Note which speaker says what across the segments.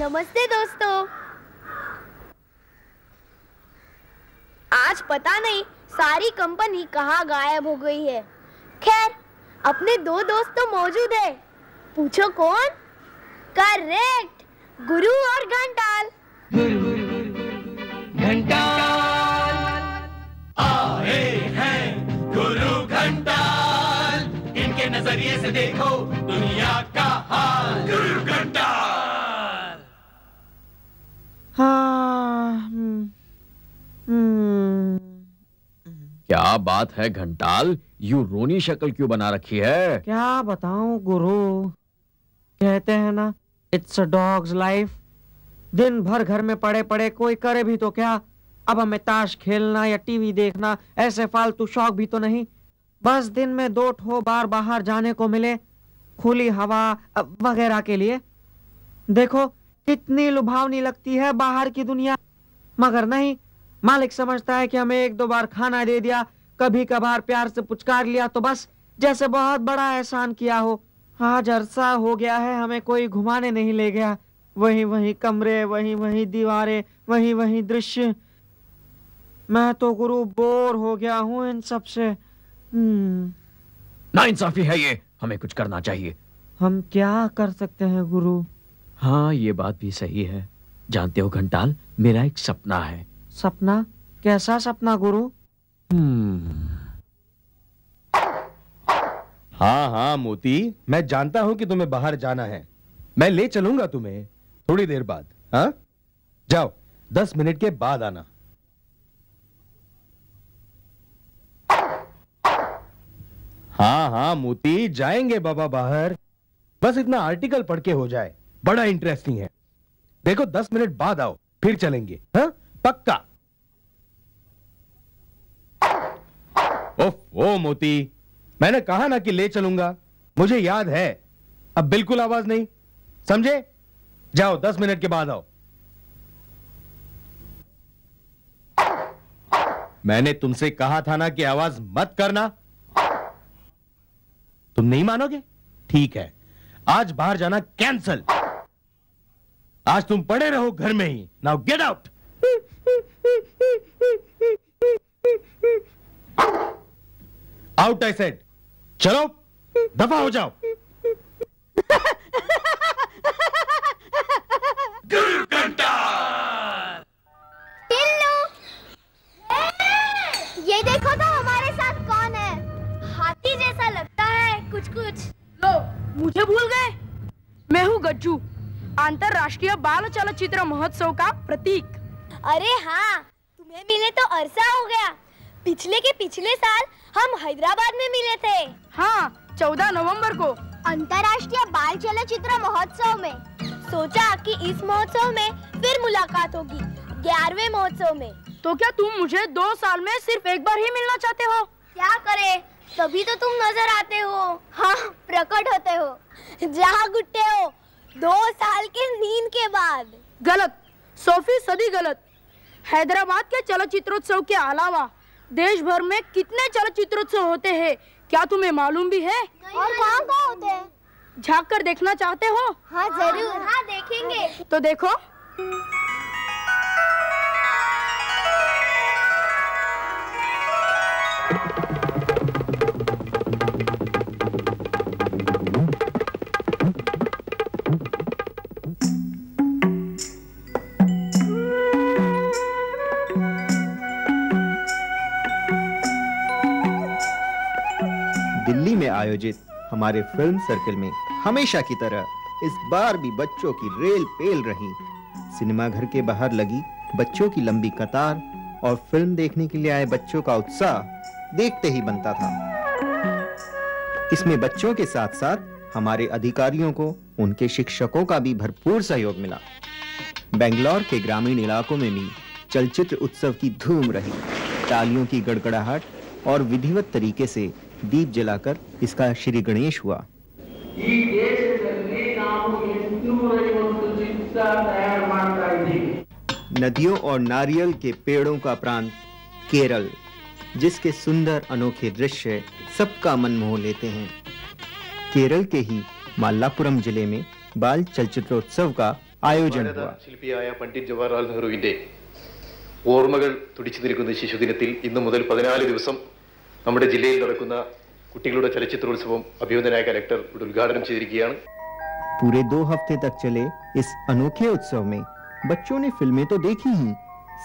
Speaker 1: नमस्ते दोस्तों। आज पता नहीं सारी कंपनी कहाँ गायब हो गई है। खैर, अपने दो दोस्त तो मौजूद है। पूछो कौन? करेक्ट, गुरु और घंटाल।
Speaker 2: घंटाल आए हैं गुरु घंटाल, इनके नजरिए से देखो दुनिया का हाल। गुरु घंटाल।
Speaker 3: हाँ।
Speaker 4: क्या बात है घंटाल, यूं रोनी शक्ल क्यों बना रखी है?
Speaker 3: क्या बताऊं गुरु, कहते हैं ना, इट्स अ डॉग्स लाइफ। दिन भर घर में पड़े पड़े कोई करे भी तो क्या। अब हमें ताश खेलना या टीवी देखना ऐसे फालतू शौक भी तो नहीं। बस दिन में 2 ठो बार बाहर जाने को मिले, खुली हवा वगैरह के लिए। देखो कितनी लुभावनी लगती है बाहर की दुनिया, मगर नहीं, मालिक समझता है कि हमें 1-2 बार खाना दे दिया, कभी कभार प्यार से पुचकार लिया तो बस जैसे बहुत बड़ा एहसान किया हो। आज अरसा हो गया है हमें कोई घुमाने नहीं ले गया। वही वही कमरे, वही वही दीवारें, वही वही दृश्य। मैं तो गुरु बोर हो गया हूँ इन सब से।
Speaker 4: नाइंसाफी है ये, हमें कुछ करना चाहिए।
Speaker 3: हम क्या कर सकते हैं गुरु?
Speaker 4: हाँ, ये बात भी सही है। जानते हो घंटाल, मेरा एक सपना है।
Speaker 3: सपना? कैसा सपना गुरु?
Speaker 5: हाँ हाँ मोती, मैं जानता हूं कि तुम्हें बाहर जाना है। मैं ले चलूंगा तुम्हें थोड़ी देर बाद। हाँ, जाओ, 10 मिनट के बाद आना। हाँ हाँ मोती, जाएंगे बाबा बाहर। बस इतना आर्टिकल पढ़ के हो जाए, बड़ा इंटरेस्टिंग है। देखो 10 मिनट बाद आओ, फिर चलेंगे। हाँ, पक्का। ओ मोती, मैंने कहा ना कि ले चलूंगा, मुझे याद है। अब बिल्कुल आवाज नहीं, समझे? जाओ, 10 मिनट के बाद आओ। मैंने तुमसे कहा था ना कि आवाज मत करना। तुम नहीं मानोगे? ठीक है, आज बाहर जाना कैंसल। आज तुम पड़े रहो घर में ही। Now get out. Out I said. चलो, दफा हो जाओ।
Speaker 2: गुरु घंटाल।
Speaker 1: ये देखो तो हमारे साथ कौन है। हाथी जैसा लगता है कुछ कुछ।
Speaker 6: लो, मुझे भूल गए? मैं हूँ गज्जू, अंतरराष्ट्रीय बाल चलचित्र महोत्सव का प्रतीक।
Speaker 1: अरे हाँ, तुम्हें मिले तो अरसा हो गया। पिछले साल हम हैदराबाद में मिले थे।
Speaker 6: हाँ, 14 नवंबर को
Speaker 1: अंतरराष्ट्रीय बाल चलचित्र महोत्सव में। सोचा कि इस महोत्सव में फिर मुलाकात होगी, 11वें महोत्सव में।
Speaker 6: तो क्या तुम मुझे 2 साल में सिर्फ एक बार ही मिलना चाहते हो?
Speaker 1: क्या करे, तभी तो तुम नजर आते हो। हाँ, प्रकट होते हो, जाग उठते हो 2 साल के नींद के बाद।
Speaker 6: गलत, 100% गलत। हैदराबाद के चलचित्रोत्सव के अलावा देश भर में कितने चलचित्रोत्सव होते हैं, क्या तुम्हें मालूम भी है?
Speaker 1: और कहाँ होते हैं?
Speaker 6: झाँक कर देखना चाहते हो?
Speaker 1: हाँ जरूर। हाँ देखेंगे।
Speaker 6: तो देखो।
Speaker 7: दिल्ली में आयोजित हमारे फिल्म सर्कल में हमेशा की तरह इस बार भी बच्चों की रेल पेल रही। सिनेमा घर के बाहर लगी बच्चों की लंबी कतार और फिल्म देखने के लिए आए बच्चों का उत्साह देखते ही बनता था। इसमें बच्चों के साथ साथ हमारे अधिकारियों को उनके शिक्षकों का भी भरपूर सहयोग मिला। बेंगलोर के ग्रामीण इलाकों में भी चलचित्र उत्सव की धूम रही। तालियों की गड़गड़ाहट और विधिवत तरीके से दीप जलाकर इसका श्री गणेश हुआ। नदियों और नारियल के पेड़ों का प्रांत केरल, जिसके सुंदर अनोखे दृश्य सबका मन मोह लेते हैं। केरल के ही मालापुरम जिले में बाल चलचित्रोत्सव का आयोजन हुआ।
Speaker 8: ശില്പിയായ പണ്ഡിറ്റ് ജവഹർലാൽ നെഹ്റുവിന്റെ ഓർമ്മകൾ തുടിച്ചു നിൽക്കുന്ന ശിശുദിനത്തിൽ ഇന്നു മുതൽ 14 ദിവസം നമ്മുടെ ജില്ലയിൽ നടക്കുന്ന കുട്ടികളുടെ ചലച്ചിത്രോത്സവം അഭിനന്ദനായ കലക്ടർ ഇവിടെ ഉദ്ഘാടനം ചെയ്തിരിക്കുകയാണ്।
Speaker 7: पूरे 2 हफ्ते तक चले इस अनोखे उत्सव में बच्चों ने फिल्में तो देखी ही,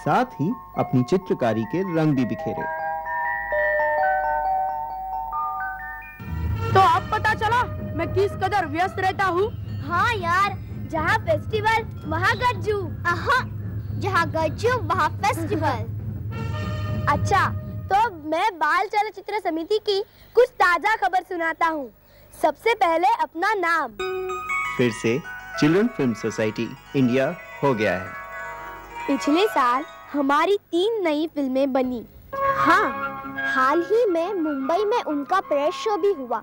Speaker 7: साथ ही अपनी चित्रकारी के रंग भी बिखेरे।
Speaker 6: तो अब पता चला मैं किस कदर व्यस्त रहता हूँ।
Speaker 1: हाँ यार, जहाँ फेस्टिवल वहाँ गज्जू, जहाँ गज्जू वहाँ फेस्टिवल। अच्छा, तो मैं बाल चलचित्र समिति की कुछ ताजा खबर सुनाता हूँ। सबसे पहले अपना नाम
Speaker 7: फिर से चिल्ड्रन फिल्म सोसाइटी इंडिया हो गया है।
Speaker 1: पिछले साल हमारी 3 नई फिल्में बनी। हाँ, हाल ही में मुंबई में उनका प्रेस शो भी हुआ।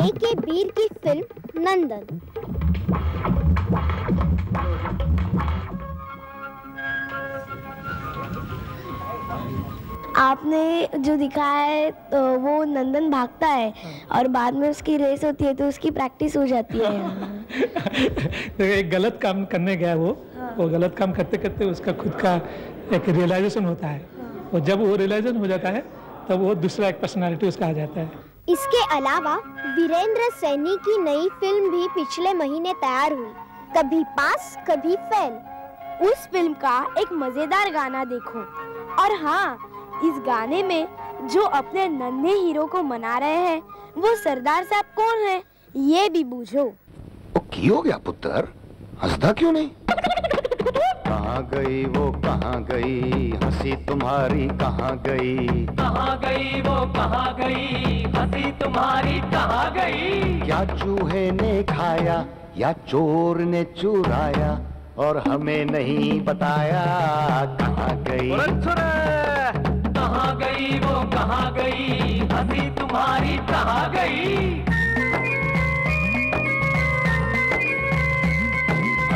Speaker 1: A.K. बीर की फिल्म नंदन। आपने जो दिखाया है तो वो नंदन भागता है और बाद में उसकी रेस होती है तो उसकी प्रैक्टिस हो जाती है।
Speaker 9: एक गलत काम करने गया वो गलत काम करते करते उसका खुद का एक रियलाइजेशन होता है और जब वो रियलाइजेशन हो जाता है तब वो दूसरा एक पर्सनालिटी उसका आ जाता है।
Speaker 1: इसके अलावा वीरेंद्र सैनी की नई फिल्म भी पिछले महीने तैयार हुई, कभी पास कभी फेल। उस फिल्म का एक मजेदार गाना देखो। और हाँ, इस गाने में जो अपने नन्हे हीरो को मना रहे हैं वो सरदार साहब कौन है ये भी बूझो।
Speaker 8: की हो गया पुत्र, हंसता क्यों नहीं? कहाँ गई वो कहाँ गई हंसी तुम्हारी, कहाँ गई
Speaker 2: वो कहाँ गई हंसी तुम्हारी, कहाँ गई?
Speaker 8: क्या चूहे ने खाया या चोर ने चुराया और हमें नहीं बताया, कहाँ गई?
Speaker 2: कहाँ गई वो कहाँ गई हंसी तुम्हारी, कहाँ गई?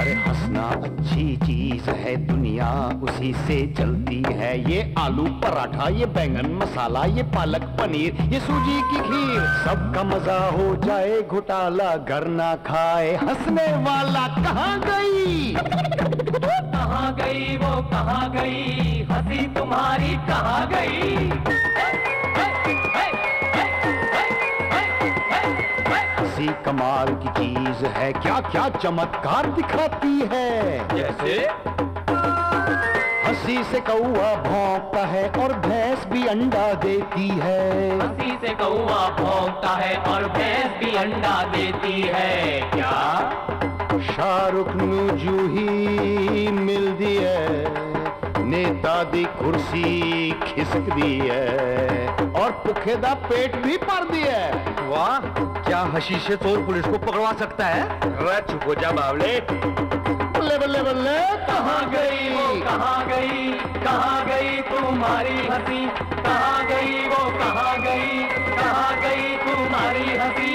Speaker 8: अरे हंसना अच्छी चीज है, दुनिया उसी से चलती है। ये आलू पराठा, ये बैंगन मसाला, ये पालक पनीर, ये सूजी की खीर, सबका मजा हो जाए घोटाला, घर ना खाए हंसने वाला, कहाँ गई?
Speaker 2: कहाँ गई वो कहाँ गई हंसी तुम्हारी, कहाँ गई?
Speaker 8: हंसी कमाल की चीज है, क्या क्या चमत्कार दिखाती है।
Speaker 2: जैसे
Speaker 8: हंसी से कौवा भौंकता है और भैंस भी अंडा देती है।
Speaker 2: हंसी से कौवा भौंकता है और भैंस भी अंडा देती है। क्या
Speaker 8: शाहरुख नू जूही मिलदी है, नेता दी कुर्सी खिसक दी है और पुखे दा पेट भी भर दिया है।
Speaker 5: वाह, क्या हशीशे चोर पुलिस को पकड़वा सकता है? चुप हो जा बावले।
Speaker 8: बल्ले बल्ले बल्ले,
Speaker 2: कहाँ गई वो कहाँ गई, कहाँ गई तुम्हारी हंसी, कहाँ गई वो कहाँ गई, कहाँ गई तुम्हारी हंसी?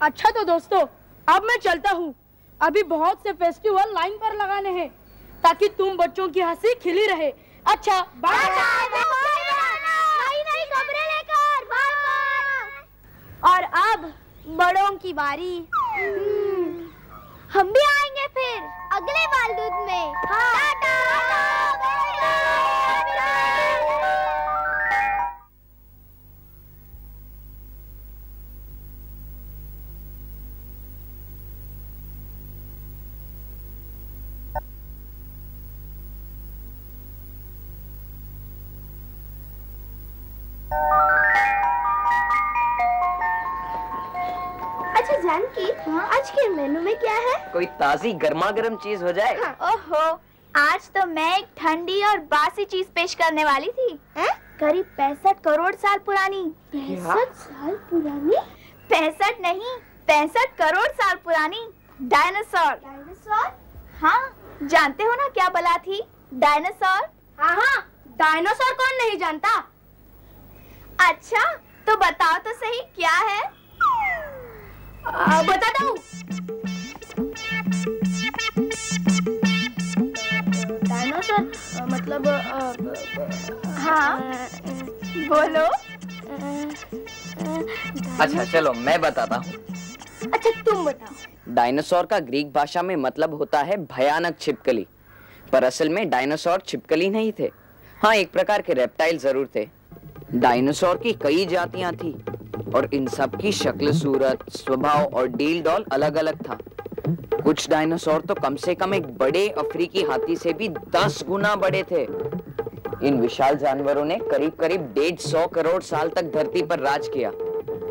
Speaker 6: अच्छा तो दोस्तों, अब मैं चलता हूँ। अभी बहुत से फेस्टिवल लाइन पर लगाने हैं ताकि तुम बच्चों की हंसी खिली रहे। अच्छा, बाय
Speaker 1: नई खबरें लेकर बाय। और अब बड़ों की बारी। हम भी आएंगे फिर अगले बालदूत में। टाटा। अच्छा जानकी, आज के मेनू में क्या है?
Speaker 10: कोई ताजी गर्मा गर्म चीज हो जाए।
Speaker 1: ओहो, आज तो मैं एक ठंडी और बासी चीज पेश करने वाली थी। करीब 65 करोड़ साल पुरानी। 65 साल पुरानी? 65 नहीं, 65 करोड़ साल पुरानी डायनासोर। डायनासोर? हाँ, जानते हो ना क्या बला थी डायनासोर?
Speaker 6: हाँ, डायनासोर कौन नहीं जानता।
Speaker 1: अच्छा, तो बताओ तो सही क्या है?
Speaker 6: बताता हूँ। डायनासोर मतलब
Speaker 1: हाँ, बोलो।
Speaker 10: अच्छा चलो मैं बताता हूँ।
Speaker 1: अच्छा तुम बताओ।
Speaker 10: डायनासोर का ग्रीक भाषा में मतलब होता है भयानक छिपकली, पर असल में डायनासोर छिपकली नहीं थे। हाँ, एक प्रकार के रेप्टाइल जरूर थे। डायनासोर की कई जातियां थी और इन सब की शक्ल, सूरत, स्वभाव और डील डॉल अलग अलग था। कुछ डायनासोर तो कम से कम एक बड़े अफ्रीकी हाथी से भी 10 गुना बड़े थे। इन विशाल जानवरों ने करीब करीब 150 करोड़ साल तक धरती पर राज किया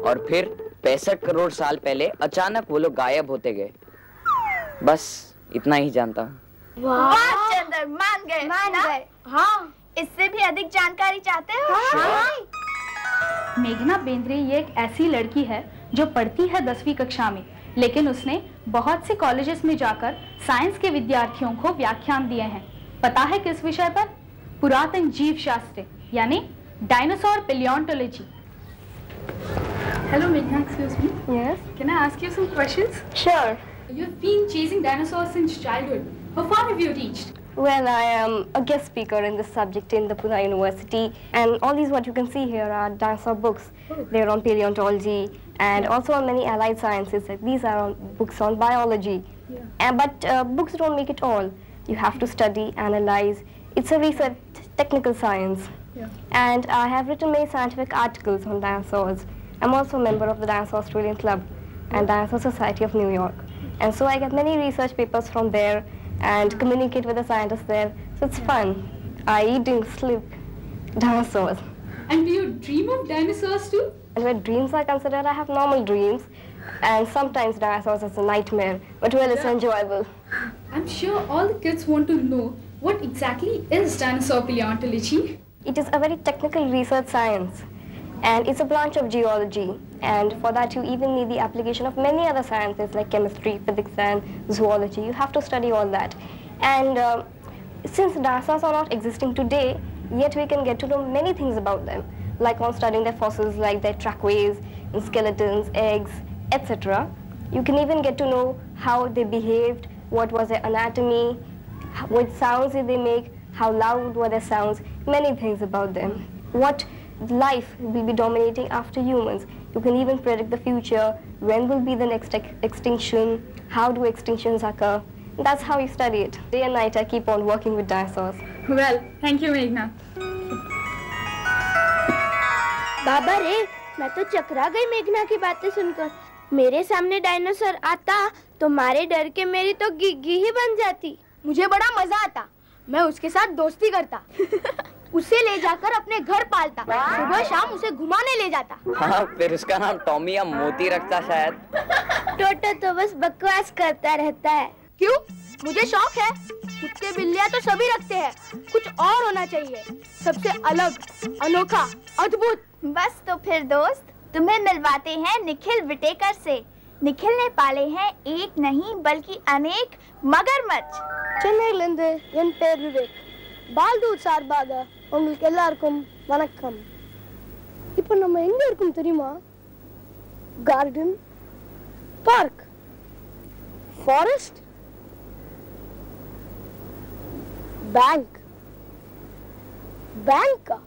Speaker 10: और फिर 65 करोड़ साल पहले अचानक वो लोग गायब होते गए। बस इतना ही जानता हूँ।
Speaker 1: वाह चंदर, मान गए।
Speaker 6: हाँ,
Speaker 1: इससे भी अधिक जानकारी चाहते हो?
Speaker 6: हाँ।
Speaker 11: मेघना बेंद्रे ये एक ऐसी लड़की है जो पढ़ती है 10वीं कक्षा में, लेकिन उसने बहुत से कॉलेजेस में जाकर साइंस के विद्यार्थियों को व्याख्यान दिए हैं। पता है किस विषय पर? पुरातन जीव शास्त्र यानी dinosaur पैलियोंटोलॉजी।
Speaker 12: Hello Meghna, excuse me.
Speaker 13: Yes?
Speaker 12: Can I ask you some questions?
Speaker 13: Sure.
Speaker 12: You've been chasing dinosaurs since childhood. How far have you reached?
Speaker 13: Well, I am a guest speaker in this subject in the Pune University, and all these what you can see here are dinosaur books. They're on paleontology and also on many allied sciences. These are on books on biology. But books don't make it all. You have to study, analyze. It's a research technical science. And I have written many scientific articles on dinosaurs. I'm also a member of the Dinosaur Australian Club and Dinosaur Society of New York. And so I get many research papers from there and communicate with the scientists there. So it's fun. I eat and sleep dinosaurs.
Speaker 12: And do you dream of dinosaurs too?
Speaker 13: And where dreams are considered, I have normal dreams. And sometimes dinosaurs is a nightmare. But well, it's enjoyable.
Speaker 12: I'm sure all the kids want to know what exactly is dinosaur paleontology.
Speaker 13: It is a very technical research science. And it's a branch of geology. And for that you even need the application of many other sciences like chemistry, physics and zoology. You have to study all that. And since dinosaurs are not existing today, yet we can get to know many things about them. Like on studying their fossils, like their trackways, and skeletons, eggs, etc. You can even get to know how they behaved, what was their anatomy, what sounds did they make, how loud were their sounds, many things about them. What life will be dominating after humans. You can even predict the future, when will be the next extinction, how do extinctions occur. That's how you study it. Day and night I keep on working with dinosaurs.
Speaker 12: Well, thank you Meghna.
Speaker 1: बाबा रे, मैं तो चकरा गई मेघना की बातें सुनकर। मेरे सामने डायनासोर आता तो मारे डर के मेरी तो गिग्गी ही बन जाती।
Speaker 6: मुझे बड़ा मजा आता। मैं उसके साथ दोस्ती करता। उसे ले जाकर अपने घर पालता। सुबह शाम उसे घुमाने ले जाता।
Speaker 10: हाँ, फिर उसका नाम टॉमी या मोती रखता शायद।
Speaker 1: टोटो तो बस बकवास करता रहता है।
Speaker 6: क्यों? मुझे शौक है। कुत्ते बिल्लियाँ तो सभी रखते हैं। कुछ और होना चाहिए, सबसे अलग, अनोखा, अद्भुत।
Speaker 1: बस तो फिर दोस्त, तुम्हें मिलवाते हैं निखिल विटेकर से। निखिल ने पाले हैं एक नहीं बल्कि अनेक मगरमच्छ।
Speaker 6: சென்னையிலிருந்து என் பேர் விவேக். பால்தூர் சார்பாக உங்களுக்கு எல்லாருக்கும் வணக்கம். இப்போ நம்ம எங்க இருக்கோம் தெரியுமா? Garden, park, forest, bank. Bank?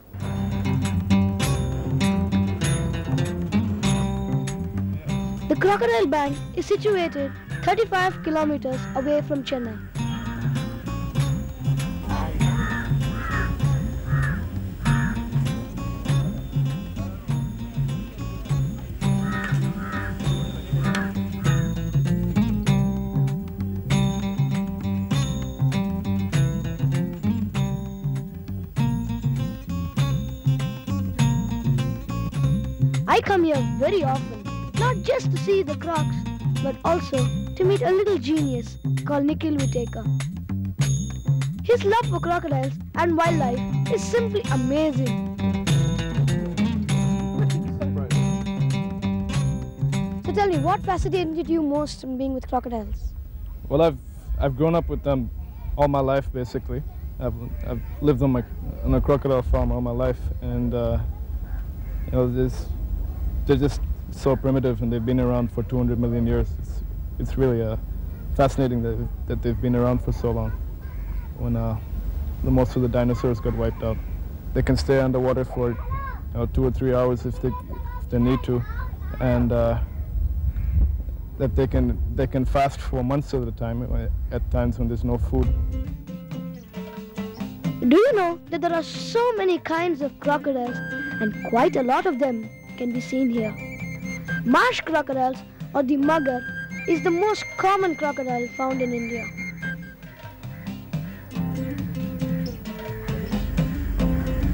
Speaker 6: The Crocodile Bank is situated 35 kilometers away from Chennai. I come here very often, not just to see the crocs, but also to meet a little genius called Nikhil Vitekar. His love for crocodiles and wildlife is simply amazing. So tell me, what fascinated you most in being with crocodiles?
Speaker 14: Well, I've grown up with them all my life, basically. I've lived on a crocodile farm all my life, and you know, they're just so primitive, and they've been around for 200 million years. It's really fascinating that they've been around for so long. When most of the dinosaurs got wiped out, they can stay underwater for 2 or 3 hours if they need to, and that they can fast for months at a time at times when there's no food.
Speaker 6: Do you know that there are so many kinds of crocodiles, and quite a lot of them can be seen here? Marsh crocodiles, or the mugger, is the most common crocodile found in India.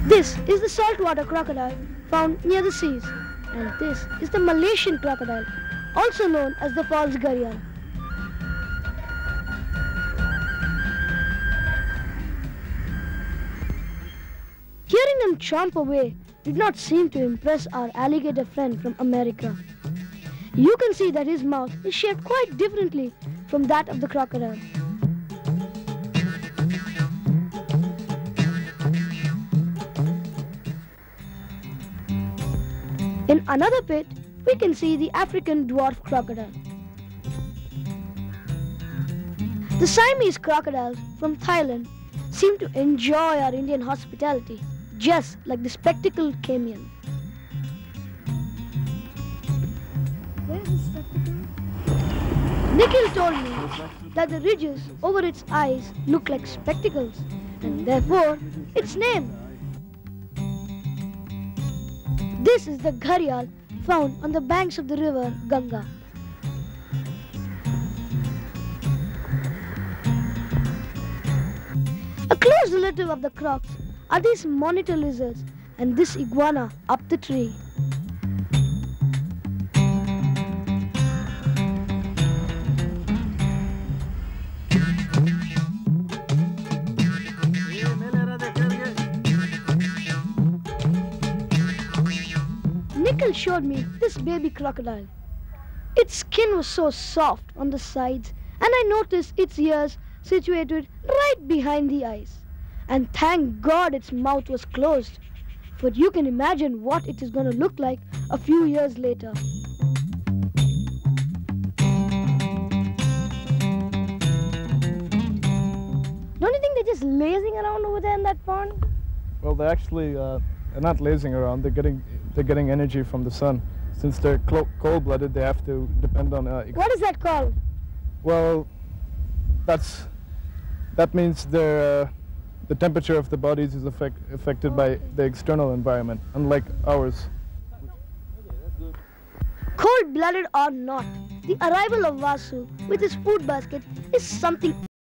Speaker 6: This is the saltwater crocodile found near the seas, and this is the Malaysian crocodile, also known as the false gharial. Hearing them chomp away did not seem to impress our alligator friend from America. You can see that his mouth is shaped quite differently from that of the crocodile. In another pit, we can see the African dwarf crocodile. The Siamese crocodiles from Thailand seem to enjoy our Indian hospitality, just like the spectacled caiman. Nikhil told me that the ridges over its eyes look like spectacles, and therefore its name. This is the gharial found on the banks of the river Ganga. A close relative of the crocs are these monitor lizards and this iguana up the tree. Nikhil showed me this baby crocodile. Its skin was so soft on the sides, and I noticed its ears situated right behind the eyes. And thank God its mouth was closed, for you can imagine what it is going to look like a few years later. Don't you think they're just lazing around over there in that pond?
Speaker 14: Well, they're actually they're not lazing around. They're getting energy from the sun. Since they're cold-blooded, they have to depend on.
Speaker 6: What is that called?
Speaker 14: Well, that means the temperature of the bodies is affected by the external environment, unlike ours.
Speaker 6: Cold-blooded or not, the arrival of Vasu with his food basket is something